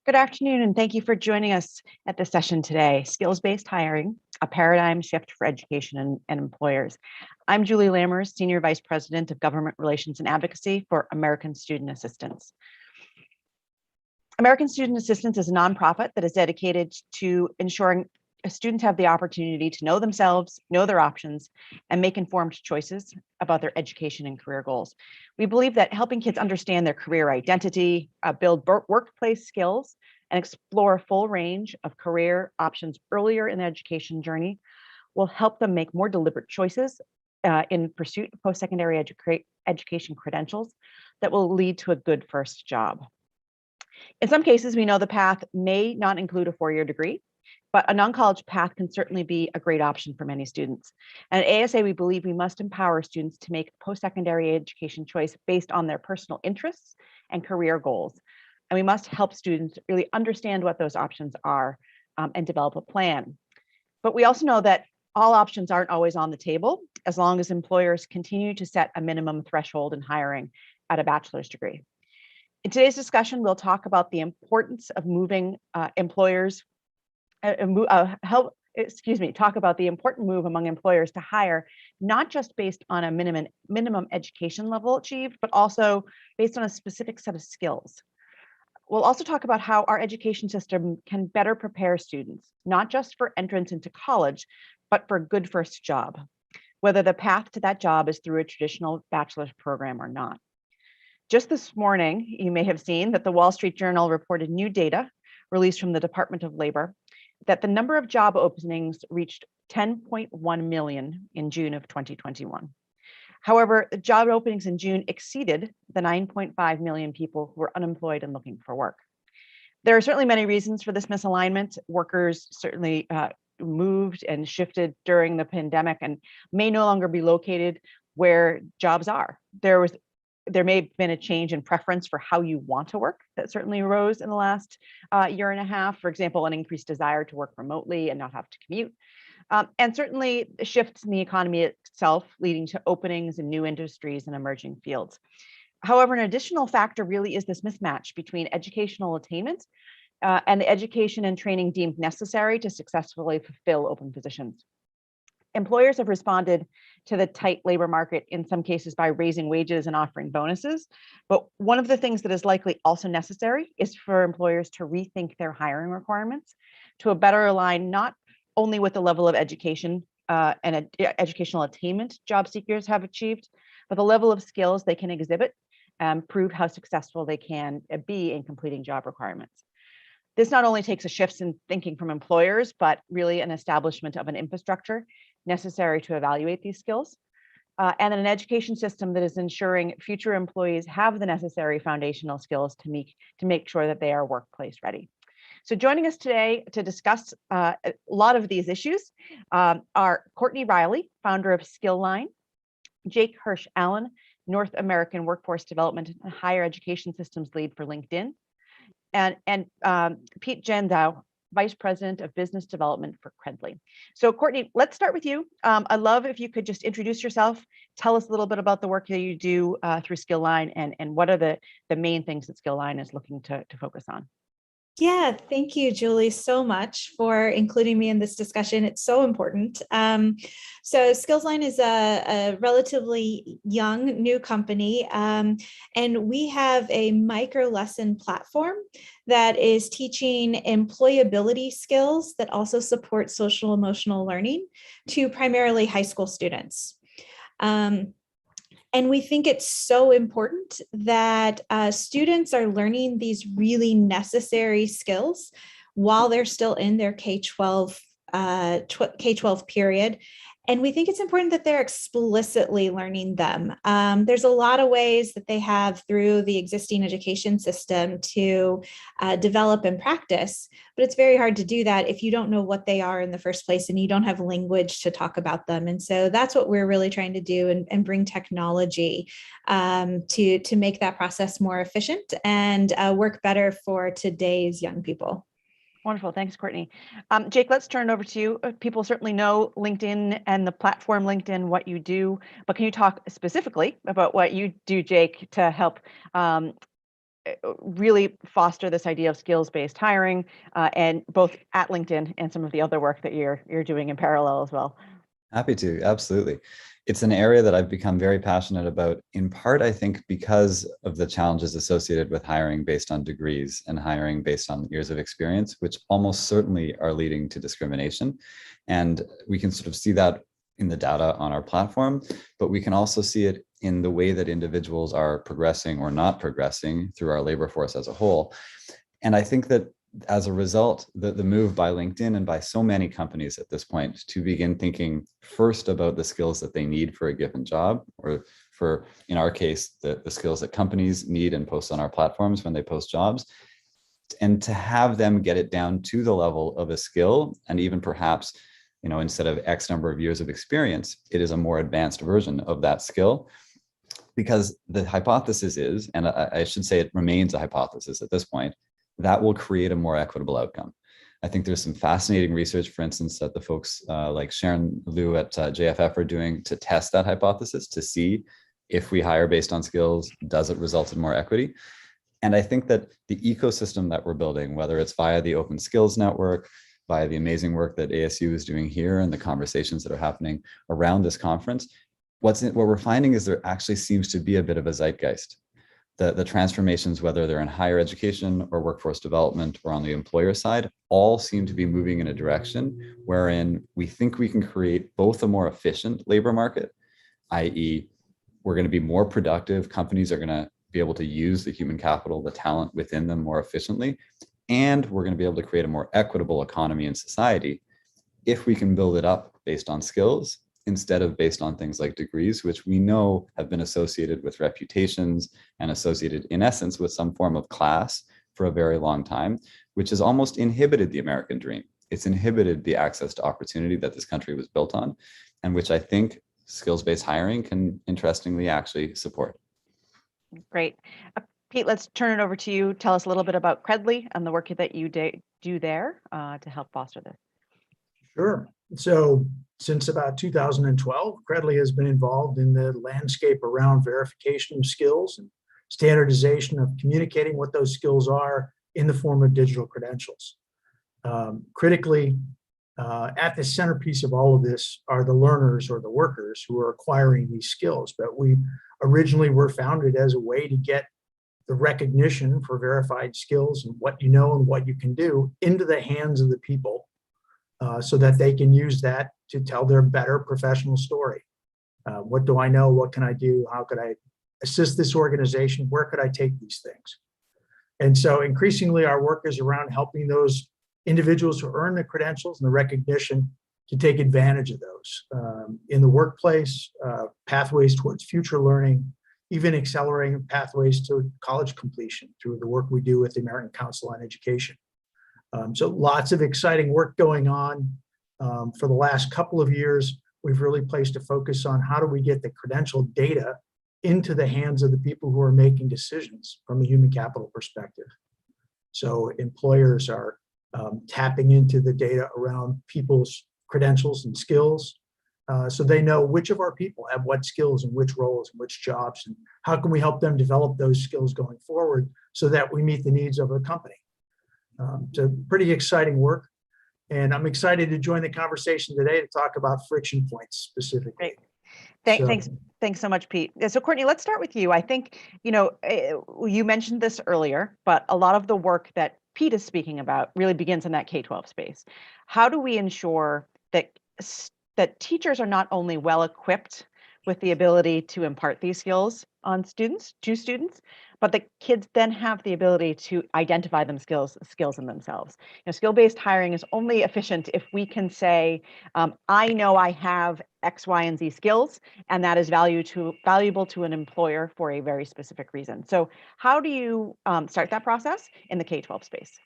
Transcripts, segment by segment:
Good afternoon, and thank you for joining us at this session today, Skills-Based Hiring, a paradigm shift for education and employers. I'm Julie Lammers, Senior Vice President of Government Relations and Advocacy for American Student Assistance. American Student Assistance is a nonprofit that is dedicated to ensuring students have the opportunity to know themselves, know their options, and make informed choices about their education and career goals. We believe that helping kids understand their career identity, build workplace skills, and explore a full range of career options earlier in the education journey will help them make more deliberate choices in pursuit of post-secondary education credentials that will lead to a good first job. In some cases, we know the path may not include a four-year degree, but a non-college path can certainly be a great option for many students. And at ASA, we believe we must empower students to make post-secondary education choice based on their personal interests and career goals. And we must help students really understand what those options are and develop a plan. But we also know that all options aren't always on the table, as long as employers continue to set a minimum threshold in hiring at a bachelor's degree. In today's discussion, we'll talk about the importance of moving employers talk about the important move among employers to hire, not just based on a minimum education level achieved, but also based on a specific set of skills. We'll also talk about how our education system can better prepare students, not just for entrance into college, but for a good first job, whether the path to that job is through a traditional bachelor's program or not. Just this morning, you may have seen that the Wall Street Journal reported new data released from the Department of Labor that the number of job openings reached 10.1 million in June of 2021. However, job openings in June exceeded the 9.5 million people who were unemployed and looking for work. There are certainly many reasons for this misalignment. Workers certainly moved and shifted during the pandemic and may no longer be located where jobs are. There may have been a change in preference for how you want to work that certainly arose in the last year and a half. For example, an increased desire to work remotely and not have to commute. And certainly shifts in the economy itself, leading to openings in new industries and emerging fields. However, an additional factor really is this mismatch between educational attainment and the education and training deemed necessary to successfully fulfill open positions. Employers have responded to the tight labor market in some cases by raising wages and offering bonuses. But one of the things that is likely also necessary is for employers to rethink their hiring requirements to a better align not only with the level of education and educational attainment job seekers have achieved, but the level of skills they can exhibit and prove how successful they can be in completing job requirements. This not only takes a shift in thinking from employers, but really an establishment of an infrastructure necessary to evaluate these skills, and an education system that is ensuring future employees have the necessary foundational skills to make sure that they are workplace ready. So joining us today to discuss a lot of these issues are Courtney Riley, founder of Skillline, Jake Hirsch Allen, North American Workforce Development and Higher Education Systems Lead for LinkedIn, and Pete Jandow, Vice President of Business Development for Cradley. So Courtney, let's start with you. I'd love if you could just introduce yourself, tell us a little bit about the work that you do through Skillline and what are the main things that Skillline is looking to focus on. Yeah, thank you, Julie, so much for including me in this discussion. It's so important. So Skillsline is a relatively young new company, and we have a micro lesson platform that is teaching employability skills that also support social emotional learning to primarily high school students. And we think it's so important that students are learning these really necessary skills while they're still in their K12 period. And we think it's important that they're explicitly learning them. There's a lot of ways that they have through the existing education system to develop and practice, but it's very hard to do that if you don't know what they are in the first place and you don't have language to talk about them. And so that's what we're really trying to do and bring technology to make that process more efficient and work better for today's young people. Wonderful. Thanks, Courtney. Jake, let's turn it over to you. People certainly know LinkedIn and the platform LinkedIn, what you do, but can you talk specifically about what you do, Jake, to help really foster this idea of skills-based hiring, and both at LinkedIn and some of the other work that you're doing in parallel as well. Happy to, absolutely. It's an area that I've become very passionate about, in part, I think, because of the challenges associated with hiring based on degrees and hiring based on years of experience, which almost certainly are leading to discrimination. And we can sort of see that in the data on our platform, but we can also see it in the way that individuals are progressing or not progressing through our labor force as a whole. And I think that as a result, the move by LinkedIn and by so many companies at this point to begin thinking first about the skills that they need for a given job, or for, in our case, the skills that companies need and post on our platforms when they post jobs, and to have them get it down to the level of a skill, and even perhaps, instead of X number of years of experience, it is a more advanced version of that skill. Because the hypothesis is, and I should say it remains a hypothesis at this point, that will create a more equitable outcome. I think there's some fascinating research, for instance, that the folks like Sharon Liu at JFF are doing to test that hypothesis, to see if we hire based on skills, does it result in more equity? And I think that the ecosystem that we're building, whether it's via the Open Skills Network, via the amazing work that ASU is doing here and the conversations that are happening around this conference, what we're finding is there actually seems to be a bit of a zeitgeist. The transformations, whether they're in higher education or workforce development or on the employer side, all seem to be moving in a direction wherein we think we can create both a more efficient labor market, i.e., we're going to be more productive, companies are going to be able to use the human capital, the talent within them more efficiently, and we're going to be able to create a more equitable economy and society if we can build it up based on skills instead of based on things like degrees, which we know have been associated with reputations and associated, in essence, with some form of class for a very long time, which has almost inhibited the American dream. It's inhibited the access to opportunity that this country was built on, and which I think skills-based hiring can, interestingly, actually support. Great. Pete, let's turn it over to you. Tell us a little bit about Cradley and the work that you do there to help foster this. Sure. So since about 2012, Cradley has been involved in the landscape around verification of skills and standardization of communicating what those skills are in the form of digital credentials. Critically, at the centerpiece of all of this are the learners or the workers who are acquiring these skills. But we originally were founded as a way to get the recognition for verified skills and what you know and what you can do into the hands of the people, so that they can use that to tell their better professional story. What do I know? What can I do? How could I assist this organization? Where could I take these things? And so increasingly our work is around helping those individuals who earn the credentials and the recognition to take advantage of those in the workplace, pathways towards future learning, even accelerating pathways to college completion through the work we do with the American Council on Education. So lots of exciting work going on. For the last couple of years, we've really placed a focus on how do we get the credential data into the hands of the people who are making decisions from a human capital perspective. So employers are tapping into the data around people's credentials and skills, so they know which of our people have what skills and which roles and which jobs, and how can we help them develop those skills going forward so that we meet the needs of a company. So pretty exciting work, and I'm excited to join the conversation today to talk about friction points specifically. Great. Thanks so much, Pete. So Courtney, let's start with you. I think, you mentioned this earlier, but a lot of the work that Pete is speaking about really begins in that K-12 space. How do we ensure that teachers are not only well equipped with the ability to impart these skills to students, but the kids then have the ability to identify them skills in themselves. Skill-based hiring is only efficient if we can say, I know I have X, Y, and Z skills, and that is valuable to an employer for a very specific reason. So how do you start that process in the K-12 space?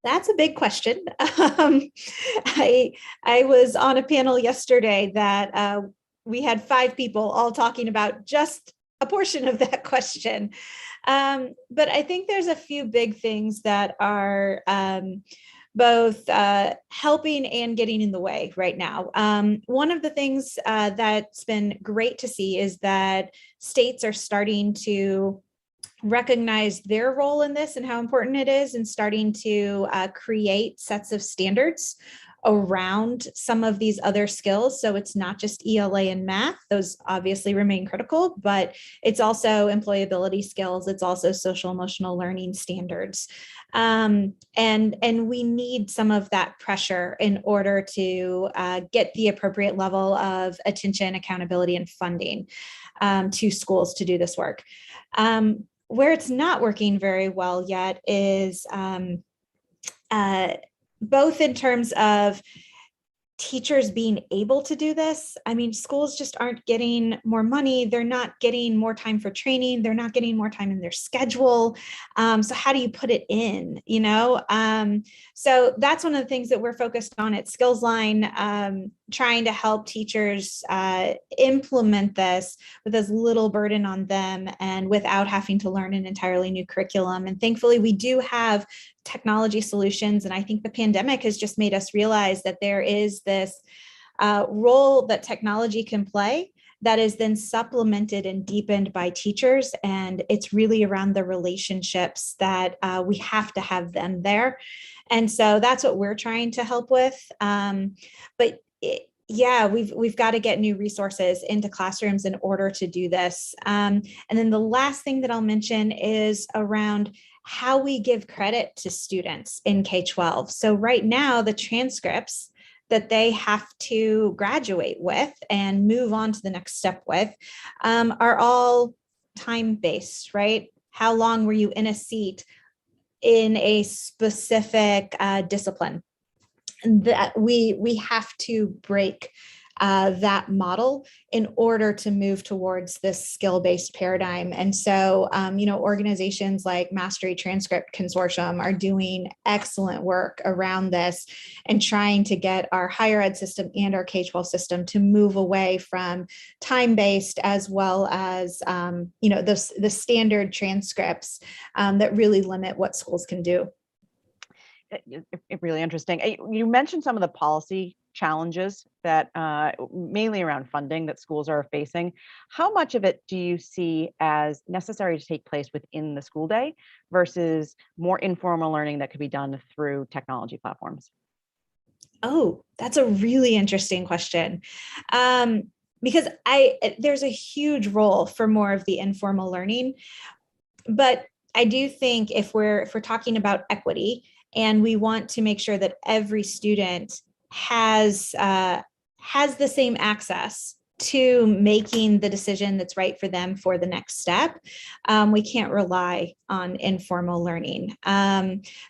That's a big question. I was on a panel yesterday that we had 5 people all talking about just a portion of that question. But I think there's a few big things that are both helping and getting in the way right now. One of the things that's been great to see is that states are starting to recognize their role in this and how important it is, and starting to create sets of standards around some of these other skills. So it's not just ELA and math, those obviously remain critical, but it's also employability skills. It's also social emotional learning standards. And we need some of that pressure in order to get the appropriate level of attention, accountability, and funding to schools to do this work. Where it's not working very well yet is both in terms of teachers being able to do this. I mean, schools just aren't getting more money. They're not getting more time for training. They're not getting more time in their schedule. So how do you put it in, you know? So that's one of the things that we're focused on at SkillsLine, trying to help teachers implement this with as little burden on them and without having to learn an entirely new curriculum. And thankfully, we do have technology solutions. And I think the pandemic has just made us realize that there is this role that technology can play that is then supplemented and deepened by teachers. And it's really around the relationships that we have to have them there. And so that's what we're trying to help with. Yeah, we've got to get new resources into classrooms in order to do this. And then the last thing that I'll mention is around how we give credit to students in K12. So right now, the transcripts that they have to graduate with and move on to the next step with are all time-based, right? How long were you in a seat in a specific discipline? And that we have to break that model in order to move towards this skill-based paradigm. And so, organizations like Mastery Transcript Consortium are doing excellent work around this and trying to get our higher ed system and our K-12 system to move away from time-based as well as, the standard transcripts that really limit what schools can do. Really interesting. You mentioned some of the policy challenges that mainly around funding that schools are facing. How much of it do you see as necessary to take place within the school day versus more informal learning that could be done through technology platforms? Oh, that's a really interesting question. Because there's a huge role for more of the informal learning, but I do think if we're talking about equity and we want to make sure that every student has the same access to making the decision that's right for them for the next step, we can't rely on informal learning.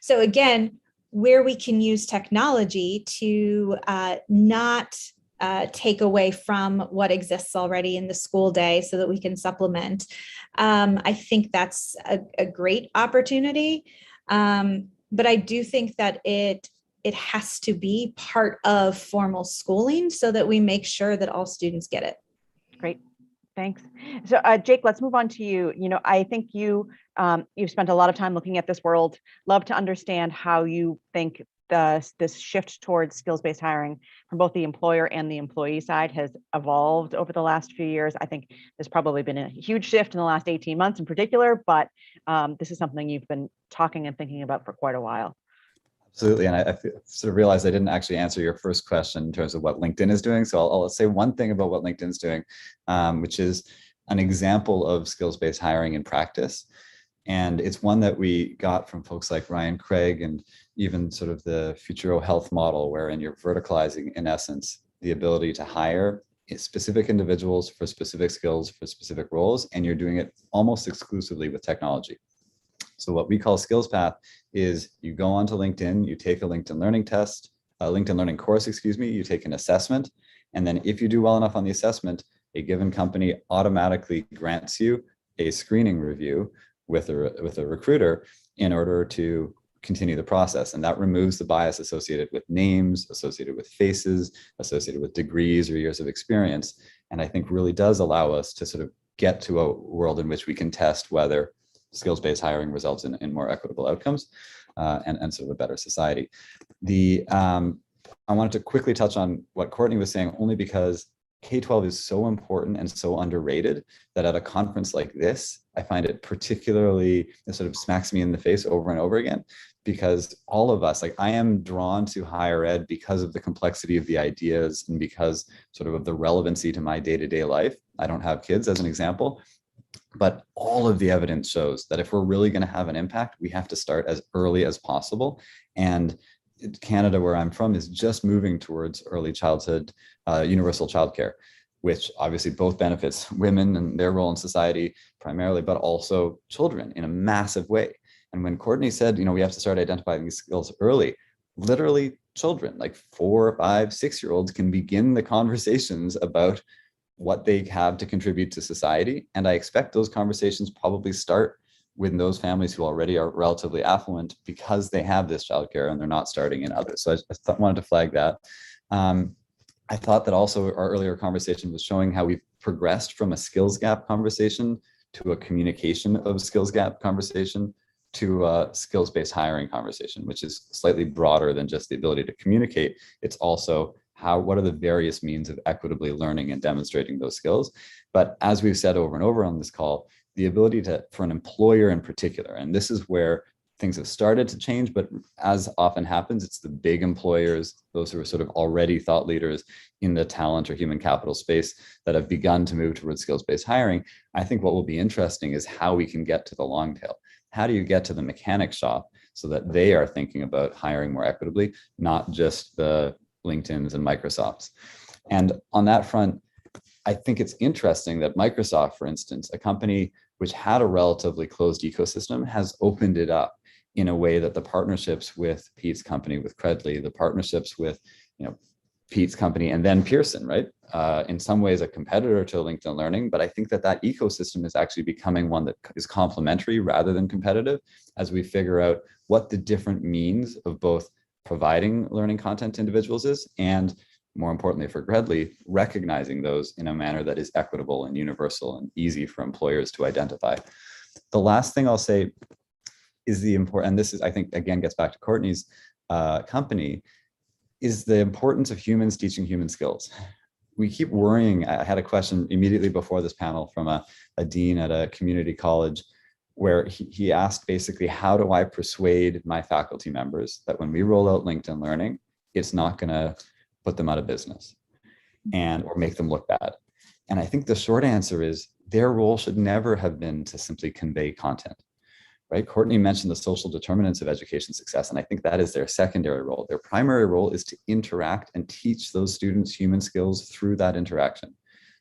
So again, where we can use technology to not take away from what exists already in the school day so that we can supplement, I think that's a great opportunity. But I do think that it has to be part of formal schooling so that we make sure that all students get it. Great, thanks. So Jake, let's move on to you. I think you've spent a lot of time looking at this world. Love to understand how you think this shift towards skills-based hiring from both the employer and the employee side has evolved over the last few years. I think there's probably been a huge shift in the last 18 months in particular, but this is something you've been talking and thinking about for quite a while. Absolutely. And I sort of realized I didn't actually answer your first question in terms of what LinkedIn is doing. So I'll say one thing about what LinkedIn is doing, which is an example of skills-based hiring in practice. And it's one that we got from folks like Ryan Craig and even sort of the Futuro Health model, wherein you're verticalizing, in essence, the ability to hire specific individuals for specific skills, for specific roles, and you're doing it almost exclusively with technology. So what we call Skills Path is you go onto LinkedIn, you take a LinkedIn Learning test, a LinkedIn Learning course, you take an assessment, and then if you do well enough on the assessment, a given company automatically grants you a screening review with a recruiter in order to continue the process. And that removes the bias associated with names, associated with faces, associated with degrees or years of experience. And I think really does allow us to sort of get to a world in which we can test whether skills-based hiring results in more equitable outcomes and sort of a better society. I wanted to quickly touch on what Courtney was saying, only because K12 is so important and so underrated that at a conference like this, I find it particularly, it sort of smacks me in the face over and over again, because all of us, like I am drawn to higher ed because of the complexity of the ideas and because sort of the relevancy to my day-to-day life. I don't have kids as an example, but all of the evidence shows that if we're really going to have an impact, we have to start as early as possible. And Canada, where I'm from, is just moving towards early childhood universal childcare, which obviously both benefits women and their role in society primarily, but also children in a massive way. And when Courtney said, we have to start identifying these skills early, literally children, like 4, 5, 6-year-olds can begin the conversations about what they have to contribute to society. And I expect those conversations probably start with those families who already are relatively affluent because they have this childcare and they're not starting in others. So I wanted to flag that. I thought that also our earlier conversation was showing how we've progressed from a skills gap conversation to a communication of skills gap conversation to a skills-based hiring conversation, which is slightly broader than just the ability to communicate. It's also what are the various means of equitably learning and demonstrating those skills. But as we've said over and over on this call, the ability for an employer in particular, and this is where things have started to change, but as often happens, it's the big employers, those who are sort of already thought leaders in the talent or human capital space that have begun to move towards skills-based hiring. I think what will be interesting is how we can get to the long tail. How do you get to the mechanic shop so that they are thinking about hiring more equitably, not just the LinkedIn's and Microsofts? And on that front, I think it's interesting that Microsoft, for instance, a company which had a relatively closed ecosystem, has opened it up in a way that the partnerships with Pete's company, with Cradley, the partnerships with Pete's company, and then Pearson, right? In some ways a competitor to LinkedIn Learning, but I think that ecosystem is actually becoming one that is complementary rather than competitive as we figure out what the different means of both providing learning content to individuals is, and more importantly for Cradley, recognizing those in a manner that is equitable and universal and easy for employers to identify. The last thing I'll say is and this is, I think, again, gets back to Courtney's company, is the importance of humans teaching human skills. We keep worrying. I had a question immediately before this panel from a dean at a community college where he asked basically, how do I persuade my faculty members that when we roll out LinkedIn Learning, it's not going to put them out of business or make them look bad? And I think the short answer is their role should never have been to simply convey content, right? Courtney mentioned the social determinants of education success, and I think that is their secondary role. Their primary role is to interact and teach those students human skills through that interaction,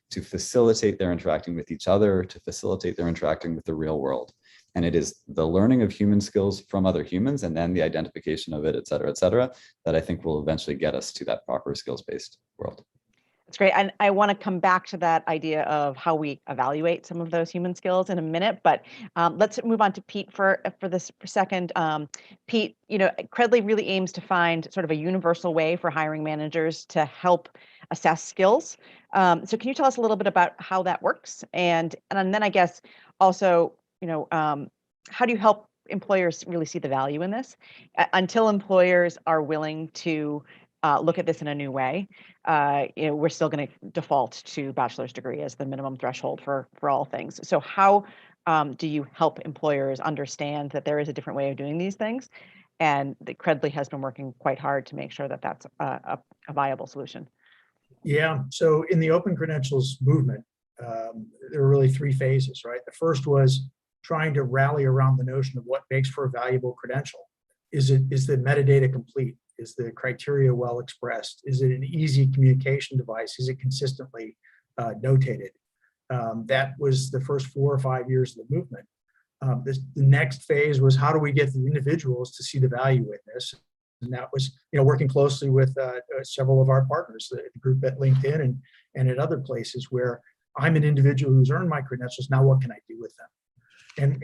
to facilitate their interacting with each other, to facilitate their interacting with the real world. And it is the learning of human skills from other humans and then the identification of it, et cetera, that I think will eventually get us to that proper skills-based world. That's great. And I want to come back to that idea of how we evaluate some of those human skills in a minute, but let's move on to Pete for this second. Pete, Cradley really aims to find sort of a universal way for hiring managers to help assess skills. So can you tell us a little bit about how that works? And then I guess also, how do you help employers really see the value in this? Until employers are willing to look at this in a new way, we're still going to default to bachelor's degree as the minimum threshold for all things. So how do you help employers understand that there is a different way of doing these things? And that Cradley has been working quite hard to make sure that that's a viable solution. Yeah, so in the open credentials movement, there were really 3 phases, right? The first was trying to rally around the notion of what makes for a valuable credential. Is the metadata complete? Is the criteria well expressed? Is it an easy communication device? Is it consistently notated? That was the first 4 or 5 years of the movement. The next phase was how do we get the individuals to see the value in this? And that was, working closely with several of our partners, the group at LinkedIn and at other places where I'm an individual who's earned my credentials. Now, what can I do with them? And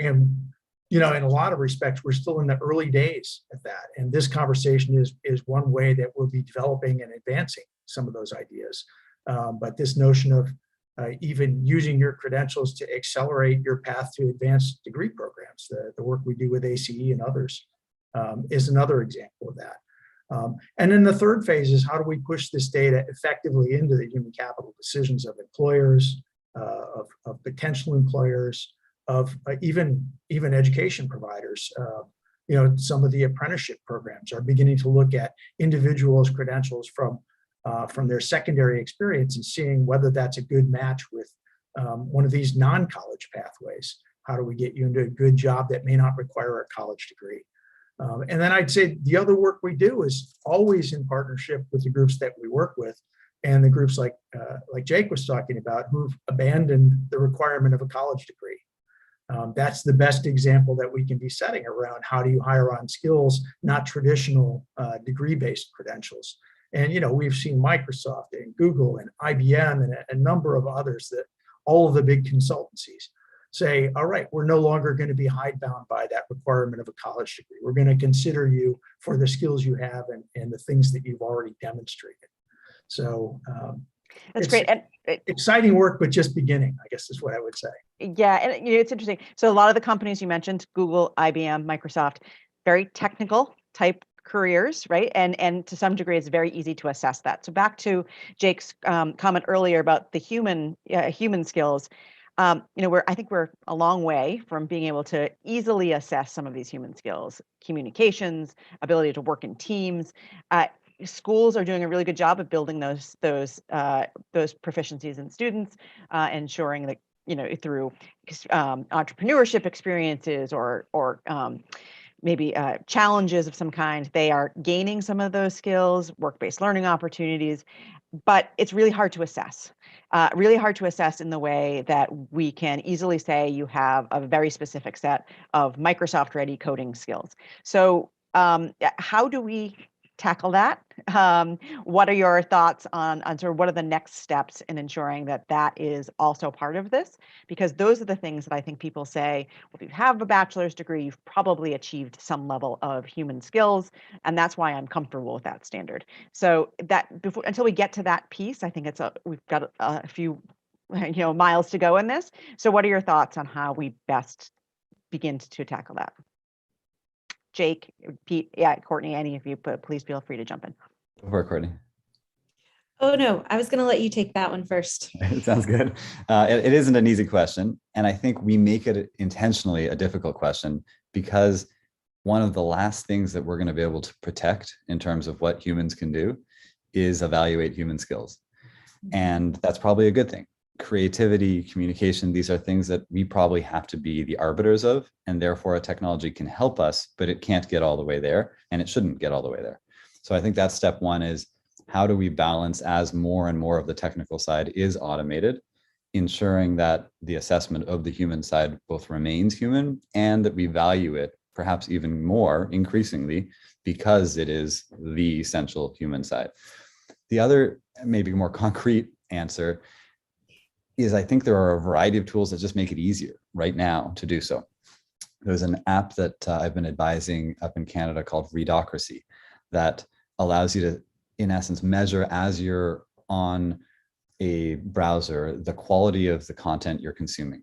in a lot of respects, we're still in the early days of that. And this conversation is one way that we'll be developing and advancing some of those ideas. But this notion of even using your credentials to accelerate your path to advanced degree programs, the work we do with ACE and others, is another example of that. And then the third phase is how do we push this data effectively into the human capital decisions of employers, of potential employers, of even education providers. Some of the apprenticeship programs are beginning to look at individuals' credentials from their secondary experience and seeing whether that's a good match with one of these non-college pathways. How do we get you into a good job that may not require a college degree? And then I'd say the other work we do is always in partnership with the groups that we work with, and the groups like Jake was talking about, who've abandoned the requirement of a college degree. That's the best example that we can be setting around how do you hire on skills, not traditional degree-based credentials. And we've seen Microsoft and Google and IBM and a number of others, that all of the big consultancies say, all right, we're no longer going to be hidebound by that requirement of a college degree. We're going to consider you for the skills you have and the things that you've already demonstrated. So that's great. And exciting work, but just beginning, I guess is what I would say. Yeah, and it's interesting. So a lot of the companies you mentioned, Google, IBM, Microsoft, very technical type careers, right? And to some degree, it's very easy to assess that. So back to Jake's comment earlier about the human skills. I think we're a long way from being able to easily assess some of these human skills, communications, ability to work in teams. Schools are doing a really good job of building those proficiencies in students, ensuring that through entrepreneurship experiences or maybe challenges of some kind, they are gaining some of those skills, work-based learning opportunities, but it's really hard to assess. Really hard to assess in the way that we can easily say you have a very specific set of Microsoft-ready coding skills. So how do we tackle that? What are your thoughts on sort of what are the next steps in ensuring that that is also part of this? Because those are the things that I think people say, well, if you have a bachelor's degree, you've probably achieved some level of human skills, and that's why I'm comfortable with that standard. So that until we get to that piece, I think we've got a few miles to go in this. So what are your thoughts on how we best begin to tackle that? Jake, Pete, Courtney, any of you, but please feel free to jump in. Go for it, Courtney. Oh, no, I was going to let you take that one first. It sounds good. It isn't an easy question. And I think we make it intentionally a difficult question because one of the last things that we're going to be able to protect in terms of what humans can do is evaluate human skills. And that's probably a good thing. Creativity, communication, these are things that we probably have to be the arbiters of, and therefore a technology can help us, but it can't get all the way there, and it shouldn't get all the way there. So I think that's step one, is how do we balance as more and more of the technical side is automated, ensuring that the assessment of the human side both remains human and that we value it perhaps even more increasingly because it is the essential human side. The other, maybe more concrete answer is I think there are a variety of tools that just make it easier right now to do so. There's an app that I've been advising up in Canada called Readocracy that allows you to, in essence, measure as you're on a browser, the quality of the content you're consuming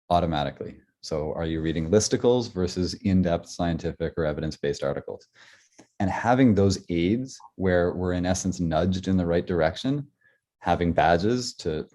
automatically. So are you reading listicles versus in-depth scientific or evidence-based articles? And having those aids where we're in essence nudged in the right direction, having badges to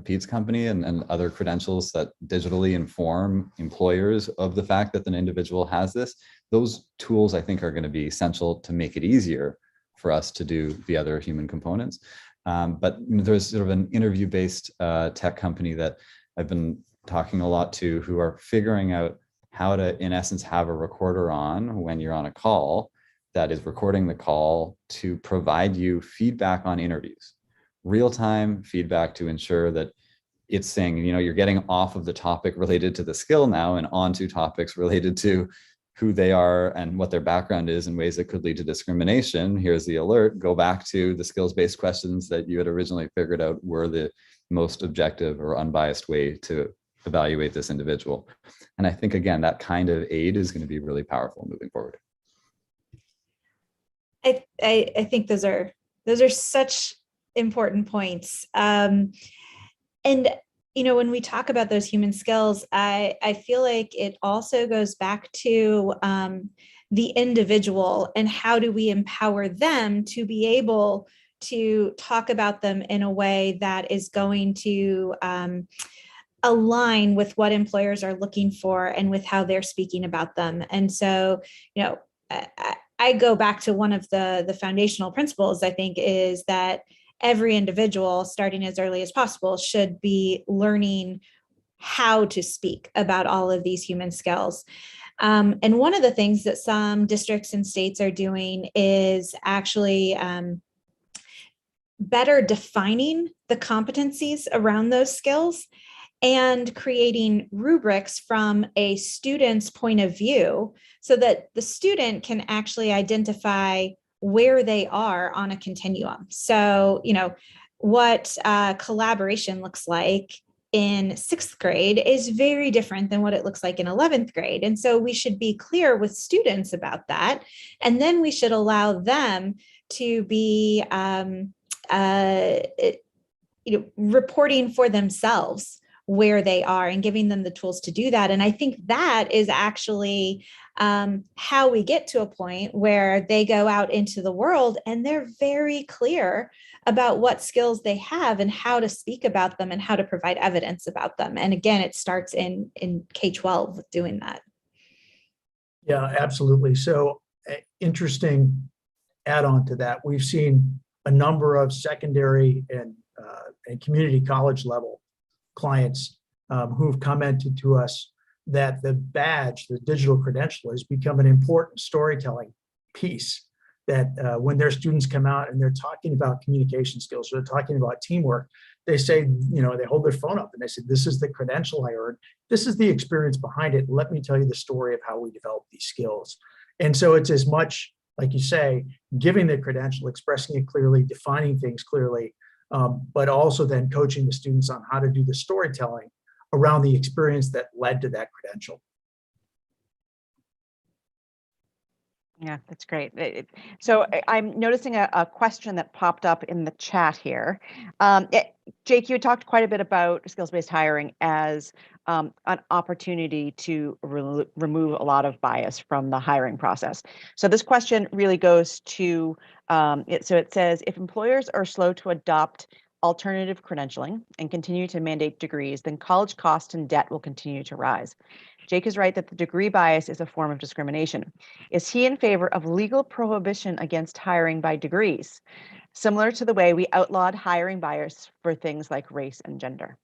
Pete's company and other credentials that digitally inform employers of the fact that an individual has this, those tools I think are going to be essential to make it easier for us to do the other human components. But there's sort of an interview-based tech company that I've been talking a lot to, who are figuring out how to, in essence, have a recorder on when you're on a call that is recording the call to provide you feedback on interviews. Real-time feedback to ensure that it's saying, you're getting off of the topic related to the skill now and onto topics related to who they are and what their background is in ways that could lead to discrimination. Here's the alert. Go back to the skills-based questions that you had originally figured out were the most objective or unbiased way to evaluate this individual. And I think, again, that kind of aid is going to be really powerful moving forward. I think those are such important points. And, when we talk about those human skills, I feel like it also goes back to the individual and how do we empower them to be able to talk about them in a way that is going to align with what employers are looking for and with how they're speaking about them. And so, I go back to one of the foundational principles, I think, is that every individual, starting as early as possible, should be learning how to speak about all of these human skills. And one of the things that some districts and states are doing is actually better defining the competencies around those skills and creating rubrics from a student's point of view so that the student can actually identify where they are on a continuum. So, what collaboration looks like in 6th grade is very different than what it looks like in 11th grade. And so we should be clear with students about that. And then we should allow them to be reporting for themselves where they are and giving them the tools to do that. And I think that is actually how we get to a point where they go out into the world and they're very clear about what skills they have and how to speak about them and how to provide evidence about them. And again, it starts in K12 with doing that. Yeah, absolutely. So interesting add-on to that. We've seen a number of secondary and community college level clients who've commented to us that the badge, the digital credential, has become an important storytelling piece. That when their students come out and they're talking about communication skills, or they're talking about teamwork, they say, they hold their phone up and they say, "This is the credential I earned. This is the experience behind it. Let me tell you the story of how we develop these skills." And so it's as much, like you say, giving the credential, expressing it clearly, defining things clearly, but also then coaching the students on how to do the storytelling around the experience that led to that credential. Yeah, that's great. So I'm noticing a question that popped up in the chat here. Jake, you had talked quite a bit about skills-based hiring as an opportunity to remove a lot of bias from the hiring process. So this question really goes to, so it says, if employers are slow to adopt alternative credentialing and continue to mandate degrees, then college cost and debt will continue to rise. Jake is right that the degree bias is a form of discrimination. Is he in favor of legal prohibition against hiring by degrees, similar to the way we outlawed hiring bias for things like race and gender?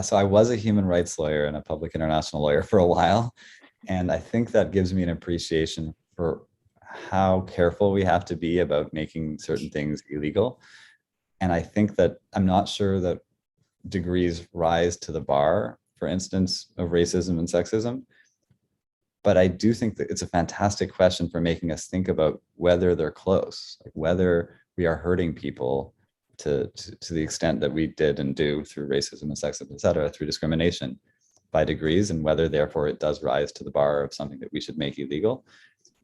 So I was a human rights lawyer and a public international lawyer for a while. And I think that gives me an appreciation for how careful we have to be about making certain things illegal. And I think that I'm not sure that degrees rise to the bar, for instance, of racism and sexism. But I do think that it's a fantastic question for making us think about whether they're close, like whether we are hurting people to the extent that we did and do through racism and sexism, et cetera, through discrimination by degrees, and whether therefore it does rise to the bar of something that we should make illegal.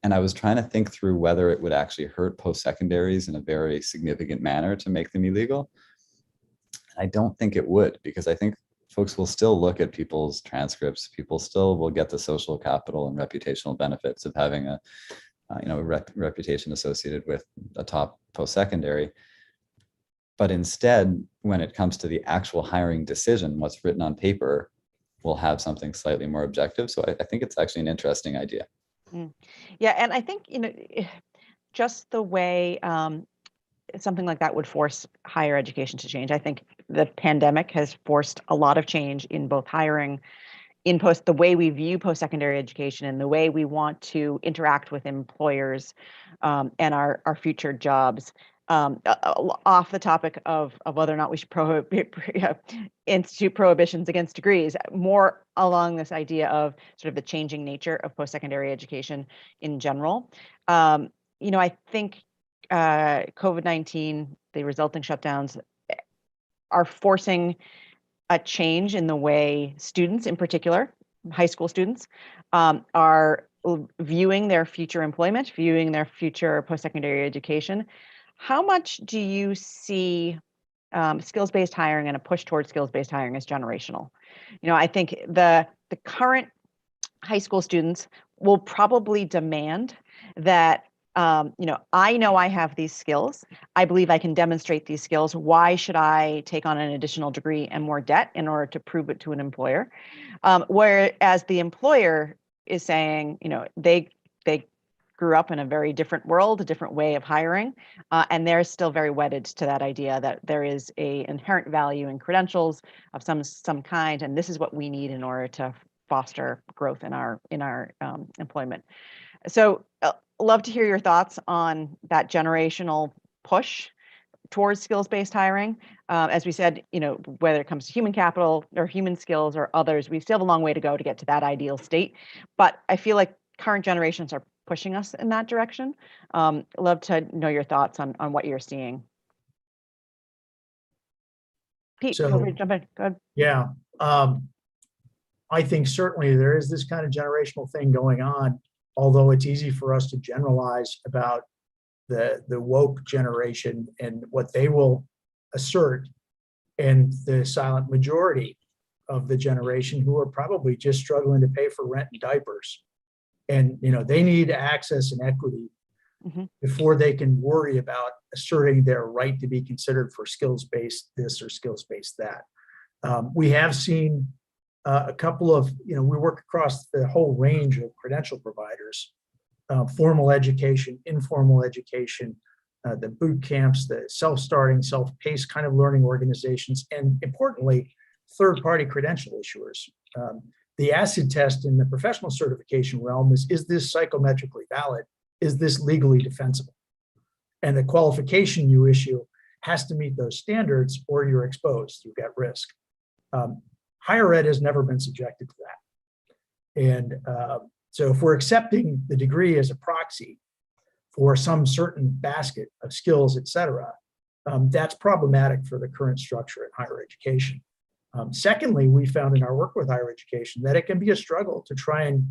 And I was trying to think through whether it would actually hurt post-secondaries in a very significant manner to make them illegal. I don't think it would, because I think folks will still look at people's transcripts. People still will get the social capital and reputational benefits of having a reputation associated with a top post-secondary. But instead, when it comes to the actual hiring decision, what's written on paper will have something slightly more objective. So I think it's actually an interesting idea. Yeah, and I think, just the way something like that would force higher education to change. I think the pandemic has forced a lot of change in both hiring, the way we view post-secondary education and the way we want to interact with employers and our future jobs. Off the topic of whether or not we should institute prohibitions against degrees, more along this idea of sort of the changing nature of post-secondary education in general. I think COVID-19, the resulting shutdowns, are forcing a change in the way students, in particular, high school students, are viewing their future employment, viewing their future post-secondary education. How much do you see skills-based hiring and a push towards skills-based hiring as generational? I think the current high school students will probably demand that, I know I have these skills. I believe I can demonstrate these skills. Why should I take on an additional degree and more debt in order to prove it to an employer? Whereas the employer is saying, they grew up in a very different world, a different way of hiring, and they're still very wedded to that idea that there is a inherent value in credentials of some kind, and this is what we need in order to foster growth in our employment. So, love to hear your thoughts on that generational push towards skills-based hiring. As we said, whether it comes to human capital or human skills or others, we still have a long way to go to get to that ideal state. But I feel like current generations are pushing us in that direction. Love to know your thoughts on what you're seeing. Pete, So- feel free to jump in. Go ahead. Yeah. I think certainly there is this kind of generational thing going on, although it's easy for us to generalize about the woke generation and what they will assert, and the silent majority of the generation who are probably just struggling to pay for rent and diapers. And they need access and equity before they can worry about asserting their right to be considered for skills-based this or skills-based that. We have seen a couple of, we work across the whole range of credential providers, formal education, informal education, the boot camps, the self-starting, self-paced kind of learning organizations, and importantly, third-party credential issuers. The acid test in the professional certification realm is this psychometrically valid? Is this legally defensible? And the qualification you issue has to meet those standards, or you're exposed, you've got risk. Higher ed has never been subjected to that. And so if we're accepting the degree as a proxy for some certain basket of skills, et cetera, that's problematic for the current structure in higher education. Secondly, we found in our work with higher education that it can be a struggle to try and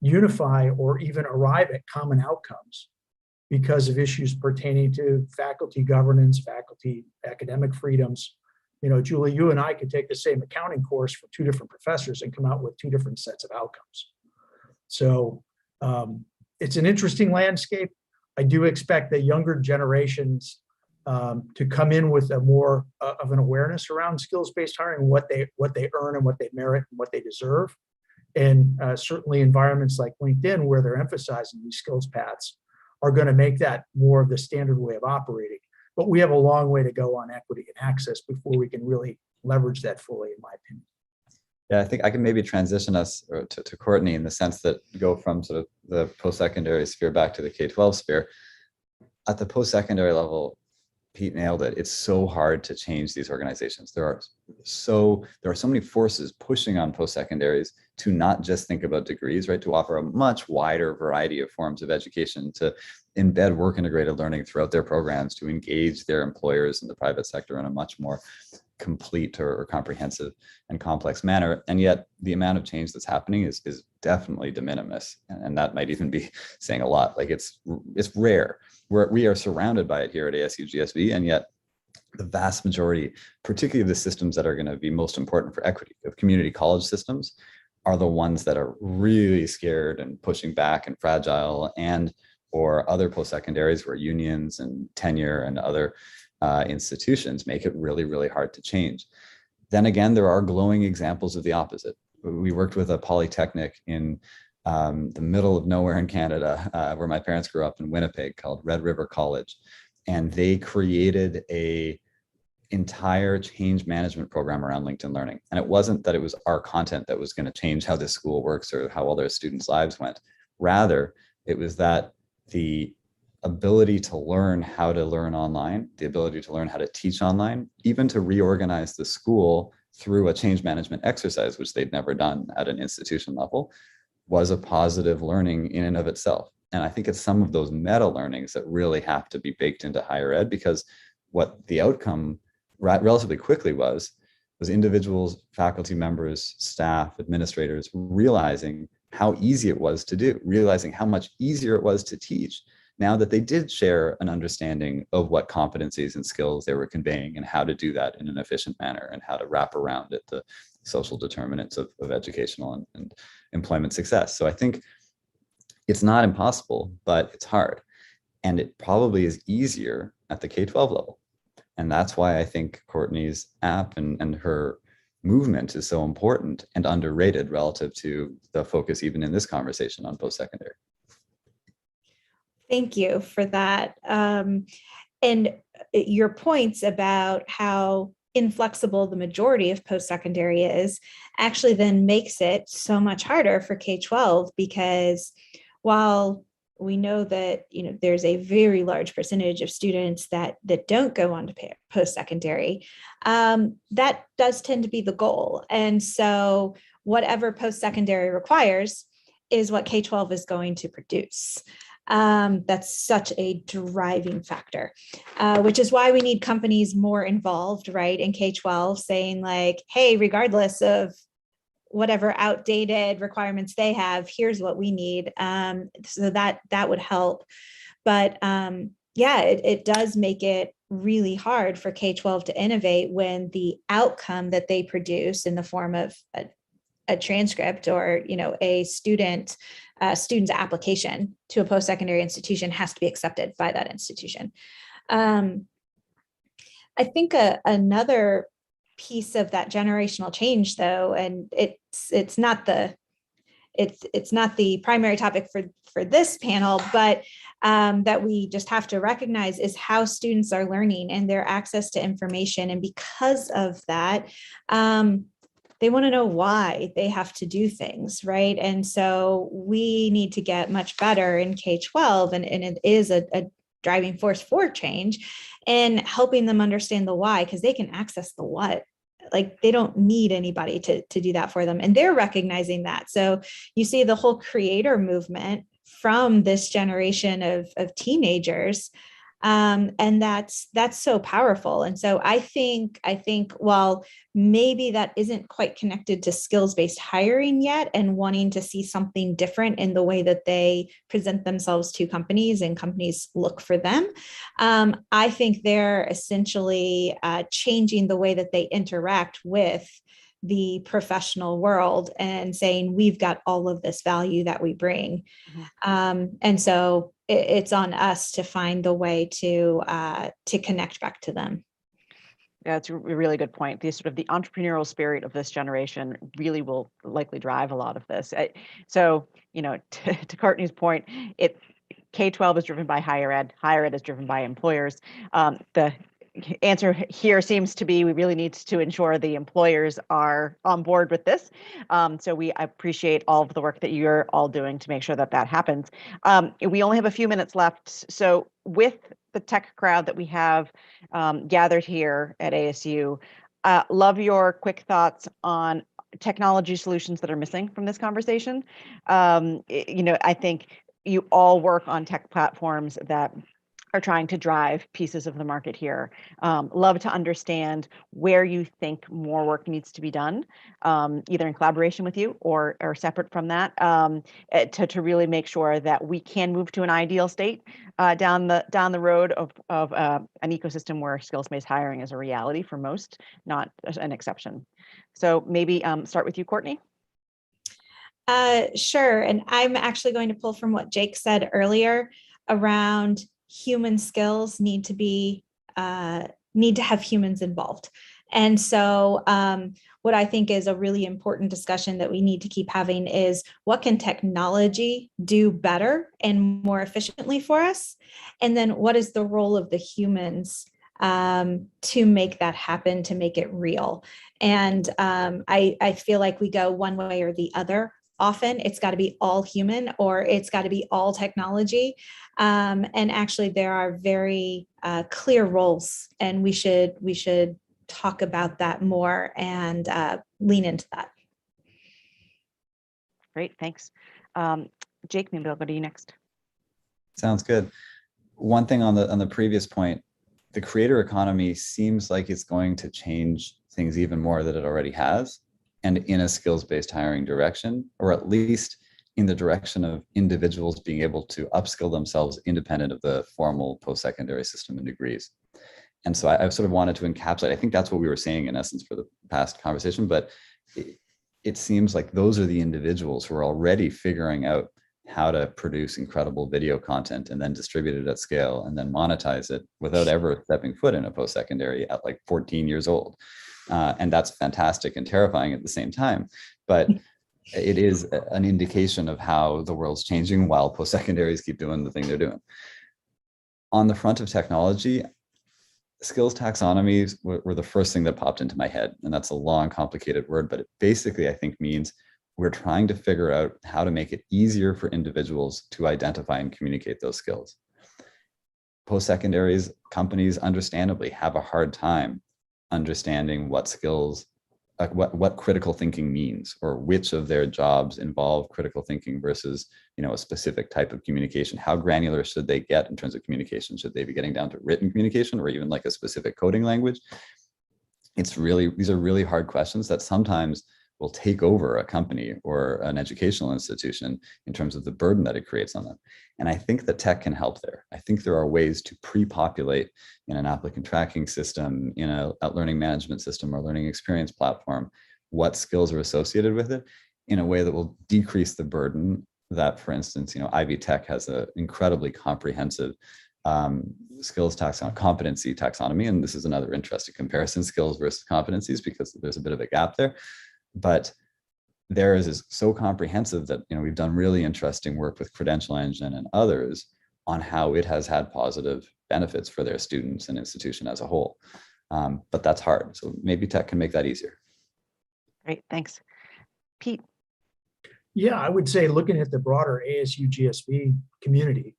unify or even arrive at common outcomes because of issues pertaining to faculty governance, faculty academic freedoms. Julie, you and I could take the same accounting course for two different professors and come out with two different sets of outcomes. So it's an interesting landscape. I do expect the younger generations to come in with a more of an awareness around skills-based hiring, what they earn and what they merit and what they deserve. And certainly environments like LinkedIn, where they're emphasizing these skills paths, are going to make that more of the standard way of operating. But we have a long way to go on equity and access before we can really leverage that fully, in my opinion. Yeah, I think I can maybe transition us to Courtney in the sense that go from sort of the post-secondary sphere back to the K12 sphere. At the post-secondary level, Pete nailed it. It's so hard to change these organizations. There are so many forces pushing on post-secondaries to not just think about degrees, right? To offer a much wider variety of forms of education, to embed work integrated learning throughout their programs, to engage their employers in the private sector in a much more complete or comprehensive and complex manner. And yet the amount of change that's happening is definitely de minimis. And that might even be saying a lot. Like it's rare. We are surrounded by it here at ASU GSV, and yet the vast majority, particularly of the systems that are going to be most important for equity, of community college systems, are the ones that are really scared and pushing back and fragile, and or other post-secondaries where unions and tenure and other institutions make it really, really hard to change. Then again, there are glowing examples of the opposite. We worked with a polytechnic in the middle of nowhere in Canada, where my parents grew up in Winnipeg, called Red River College. And they created a entire change management program around LinkedIn Learning. And it wasn't that it was our content that was going to change how this school works or how all their students' lives went. Rather, it was that the ability to learn how to learn online, the ability to learn how to teach online, even to reorganize the school through a change management exercise, which they'd never done at an institution level, was a positive learning in and of itself. And I think it's some of those meta learnings that really have to be baked into higher ed, because what the outcome relatively quickly was individuals, faculty members, staff, administrators realizing how easy it was to do, realizing how much easier it was to teach now that they did share an understanding of what competencies and skills they were conveying and how to do that in an efficient manner and how to wrap around it the social determinants of educational and employment success. So I think It's not impossible, but it's hard. And it probably is easier at the K-12 level. And that's why I think Courtney's app and her movement is so important and underrated relative to the focus even in this conversation on post-secondary. Thank you for that. And your points about how inflexible the majority of post-secondary is actually then makes it so much harder for K-12, because while we know that there's a very large percentage of students that don't go on to post-secondary, that does tend to be the goal. And so whatever post-secondary requires is what K-12 is going to produce. That's such a driving factor, which is why we need companies more involved, right, in K-12, saying like, hey, regardless of whatever outdated requirements they have, here's what we need. So that would help. But yeah, it does make it really hard for K-12 to innovate when the outcome that they produce in the form of a transcript or a student's application to a post-secondary institution has to be accepted by that institution. I think another piece of that generational change, though, and it's not the primary topic for this panel, but that we just have to recognize is how students are learning and their access to information. And because of that, they want to know why they have to do things, right? And so we need to get much better in K-12, and it is a driving force for change, and helping them understand the why, because they can access the what. Like, they don't need anybody to do that for them. And they're recognizing that. So you see the whole creator movement from this generation of teenagers. And that's so powerful. And so I think while maybe that isn't quite connected to skills-based hiring yet, and wanting to see something different in the way that they present themselves to companies and companies look for them, I think they're essentially changing the way that they interact with the professional world and saying, we've got all of this value that we bring. And so it's on us to find the way to connect back to them. Yeah, it's a really good point. The sort of the entrepreneurial spirit of this generation really will likely drive a lot of this. So, to Courtney's point, K-12 is driven by higher ed is driven by employers. The answer here seems to be we really need to ensure the employers are on board with this. So we appreciate all of the work that you're all doing to make sure that happens. We only have a few minutes left. So with the tech crowd that we have gathered here at ASU, love your quick thoughts on technology solutions that are missing from this conversation. I think you all work on tech platforms that are trying to drive pieces of the market here. Love to understand where you think more work needs to be done, either in collaboration with you or separate from that, to really make sure that we can move to an ideal state down the road of an ecosystem where skills-based hiring is a reality for most, not an exception. So maybe start with you, Courtney. Sure. And I'm actually going to pull from what Jake said earlier around human skills need to have humans involved. And so what I think is a really important discussion that we need to keep having is, what can technology do better and more efficiently for us? And then what is the role of the humans to make that happen, to make it real? And I feel like we go one way or the other. Often it's got to be all human or it's got to be all technology. And actually there are very clear roles, and we should talk about that more and lean into that. Great, thanks. Jake, maybe I'll go to you next. Sounds good. One thing on the previous point, the creator economy seems like it's going to change things even more than it already has, and in a skills-based hiring direction, or at least in the direction of individuals being able to upskill themselves independent of the formal post-secondary system and degrees. And so I sort of wanted to encapsulate, I think that's what we were saying in essence for the past conversation, but it seems like those are the individuals who are already figuring out how to produce incredible video content and then distribute it at scale and then monetize it without ever stepping foot in a post-secondary at like 14 years old. And that's fantastic and terrifying at the same time. But it is an indication of how the world's changing while post-secondaries keep doing the thing they're doing. On the front of technology, skills taxonomies were the first thing that popped into my head. And that's a long, complicated word, but it basically, I think, means we're trying to figure out how to make it easier for individuals to identify and communicate those skills. Post-secondaries, companies understandably have a hard time understanding what skills, like what critical thinking means, or which of their jobs involve critical thinking versus, a specific type of communication. How granular should they get in terms of communication? Should they be getting down to written communication or even like a specific coding language? These are really hard questions that sometimes will take over a company or an educational institution in terms of the burden that it creates on them. And I think that tech can help there. I think there are ways to pre-populate in an applicant tracking system, in a learning management system or learning experience platform, what skills are associated with it in a way that will decrease the burden that, for instance, Ivy Tech has an incredibly comprehensive skills competency taxonomy. And this is another interesting comparison, skills versus competencies, because there's a bit of a gap there. But theirs is so comprehensive that we've done really interesting work with Credential Engine and others on how it has had positive benefits for their students and institution as a whole. But that's hard. So maybe tech can make that easier. Great, thanks. Pete. Yeah, I would say looking at the broader ASU GSV community,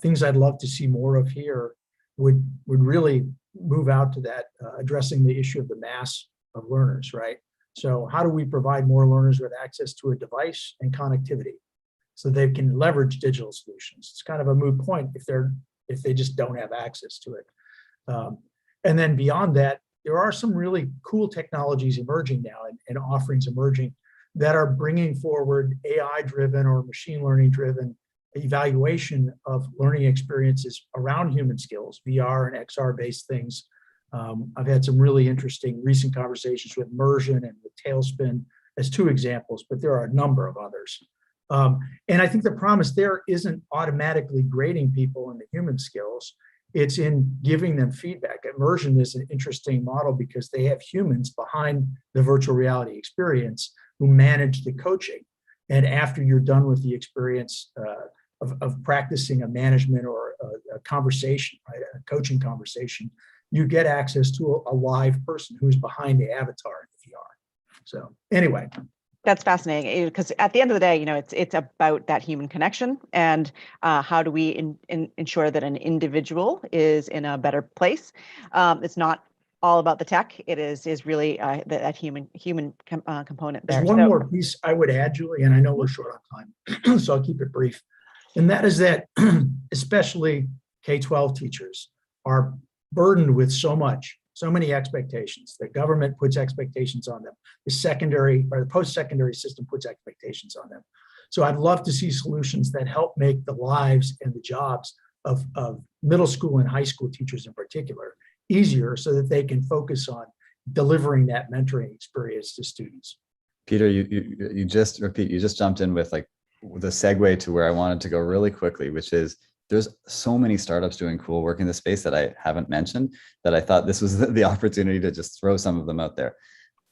things I'd love to see more of here would really move out to that, addressing the issue of the mass of learners, right? So how do we provide more learners with access to a device and connectivity so they can leverage digital solutions? It's kind of a moot point if they just don't have access to it. And then beyond that, there are some really cool technologies emerging now and offerings emerging that are bringing forward AI-driven or machine learning-driven evaluation of learning experiences around human skills, VR and XR-based things. I've had some really interesting recent conversations with Immersion and with Tailspin as two examples, but there are a number of others. And I think the promise there isn't automatically grading people in the human skills. It's in giving them feedback. Immersion is an interesting model because they have humans behind the virtual reality experience who manage the coaching. And after you're done with the experience of practicing a management or a conversation, right, a coaching conversation, you get access to a live person who's behind the avatar in VR. So anyway. That's fascinating, because at the end of the day, it's about that human connection and how do we ensure that an individual is in a better place. It's not all about the tech. It is really that human component there. There's one more piece I would add, Julie, and I know we're short on time, so I'll keep it brief. And that is that especially K12 teachers are burdened with so many expectations. The government puts expectations on them. The secondary or the post-secondary system puts expectations on them. So I'd love to see solutions that help make the lives and the jobs of middle school and high school teachers in particular easier so that they can focus on delivering that mentoring experience to students. Peter, you just jumped in with like the segue to where I wanted to go really quickly, which is there's so many startups doing cool work in this space that I haven't mentioned that I thought this was the opportunity to just throw some of them out there.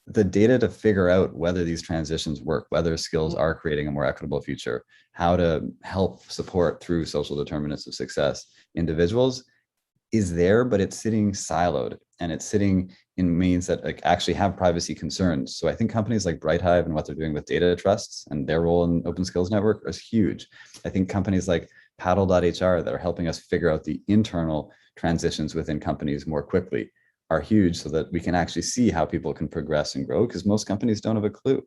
The data to figure out whether these transitions work, whether skills are creating a more equitable future, how to help support through social determinants of success individuals is there, but it's sitting siloed and it's sitting in means that like actually have privacy concerns. So I think companies like Bright Hive and what they're doing with data trusts and their role in Open Skills Network is huge. I think companies like Paddle.hr that are helping us figure out the internal transitions within companies more quickly are huge so that we can actually see how people can progress and grow, because most companies don't have a clue.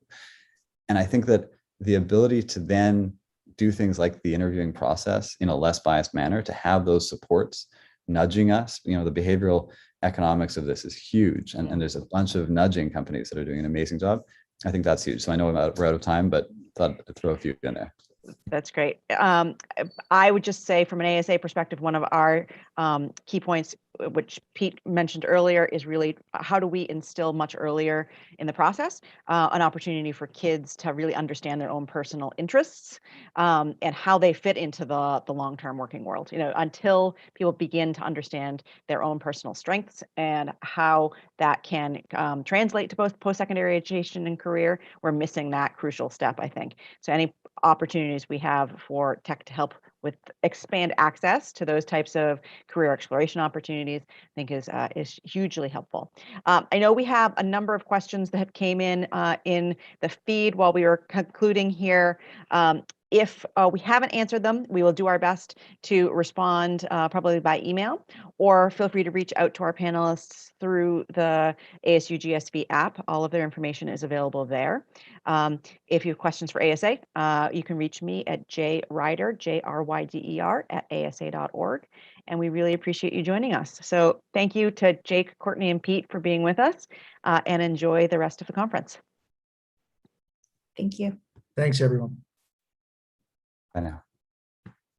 And I think that the ability to then do things like the interviewing process in a less biased manner, to have those supports nudging us, the behavioral economics of this is huge. And there's a bunch of nudging companies that are doing an amazing job. I think that's huge. So I know we're out of time, but thought I'd throw a few in there. That's great. I would just say from an ASA perspective, one of our key points which Pete mentioned earlier, is really how do we instill much earlier in the process an opportunity for kids to really understand their own personal interests and how they fit into the long-term working world. Until people begin to understand their own personal strengths and how that can translate to both post-secondary education and career, we're missing that crucial step, I think. So any opportunities we have for tech to help with expand access to those types of career exploration opportunities, I think is hugely helpful. I know we have a number of questions that came in the feed while we were concluding here. If we haven't answered them, we will do our best to respond probably by email, or feel free to reach out to our panelists through the ASU GSV app. All of their information is available there. If you have questions for ASA, you can reach me at jryder, JRYDER, @asa.org. And we really appreciate you joining us. So thank you to Jake, Courtney, and Pete for being with us, and enjoy the rest of the conference. Thank you. Thanks, everyone. I know.